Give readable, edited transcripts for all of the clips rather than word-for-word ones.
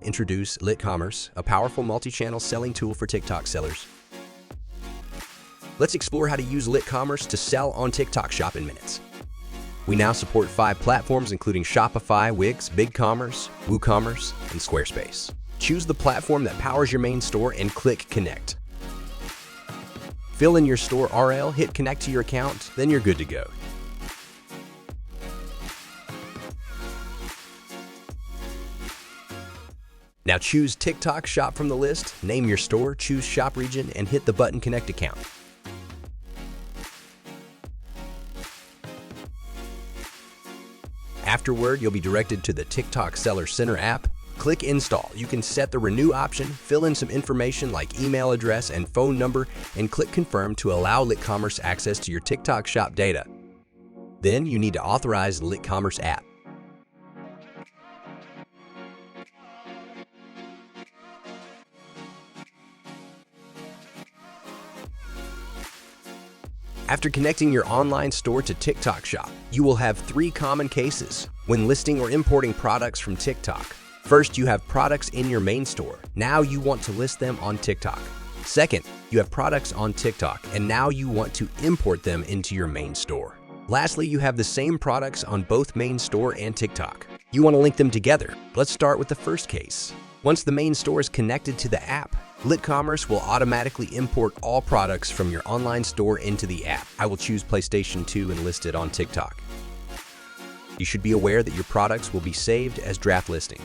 Introduce LitCommerce, a powerful multi-channel selling tool for TikTok sellers. Let's explore how to use LitCommerce to sell on TikTok Shop in minutes. We now support 5 platforms including Shopify, Wix, BigCommerce, WooCommerce, and Squarespace. Choose the platform that powers your main store and click Connect. Fill in your store URL, hit Connect to your account, then you're good to go. Now choose TikTok Shop from the list, name your store, choose Shop Region, and hit the button Connect Account. Afterward, you'll be directed to the TikTok Seller Center app. Click Install. You can set the Renew option, fill in some information like email address and phone number, and click Confirm to allow LitCommerce access to your TikTok Shop data. Then you need to authorize the LitCommerce app. After connecting your online store to TikTok Shop, you will have 3 common cases when listing or importing products from TikTok. First, you have products in your main store. Now you want to list them on TikTok. Second, you have products on TikTok, and now you want to import them into your main store. Lastly, you have the same products on both main store and TikTok. You want to link them together. Let's start with the first case. Once the main store is connected to the app, LitCommerce will automatically import all products from your online store into the app. I will choose PlayStation 2 and list it on TikTok. You should be aware that your products will be saved as draft listing.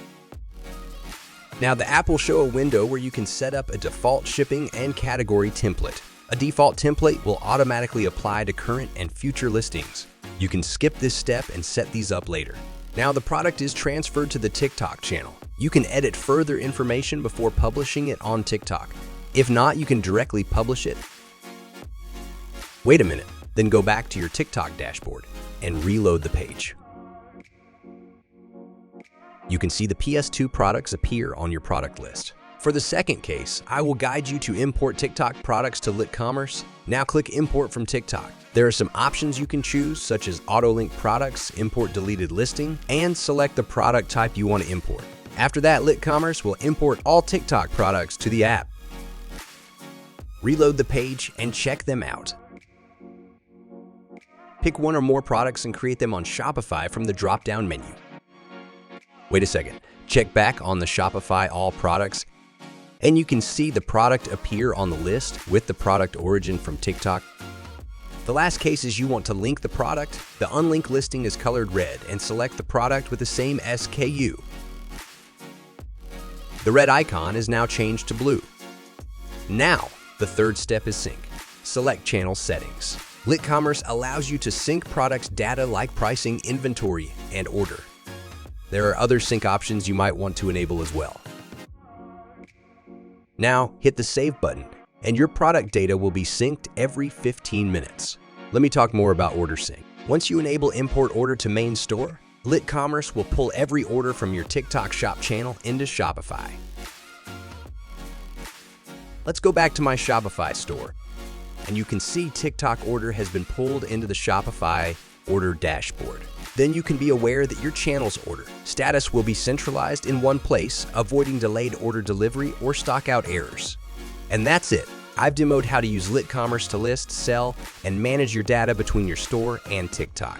Now the app will show a window where you can set up a default shipping and category template. A default template will automatically apply to current and future listings. You can skip this step and set these up later. Now the product is transferred to the TikTok channel. You can edit further information before publishing it on TikTok. If not, you can directly publish it. Wait a minute, then go back to your TikTok dashboard and reload the page. You can see the PS2 products appear on your product list. For the second case, I will guide you to import TikTok products to LitCommerce. Now click Import from TikTok. There are some options you can choose, such as auto-link products, import deleted listing, and select the product type you want to import. After that, LitCommerce will import all TikTok products to the app. Reload the page and check them out. Pick one or more products and create them on Shopify from the drop-down menu. Wait a second, check back on the Shopify All Products, and you can see the product appear on the list with the product origin from TikTok. The last case is you want to link the product. The unlinked listing is colored red, and select the product with the same SKU. The red icon is now changed to blue. Now, the third step is sync. Select channel settings. LitCommerce allows you to sync products data like pricing, inventory, and order. There are other sync options you might want to enable as well. Now, hit the Save button, and your product data will be synced every 15 minutes. Let me talk more about order sync. Once you enable import order to main store, LitCommerce will pull every order from your TikTok Shop channel into Shopify. Let's go back to my Shopify store, and you can see TikTok order has been pulled into the Shopify order dashboard. Then you can be aware that your channel's order status will be centralized in one place, avoiding delayed order delivery or stockout errors. And that's it. I've demoed how to use LitCommerce to list, sell, and manage your data between your store and TikTok.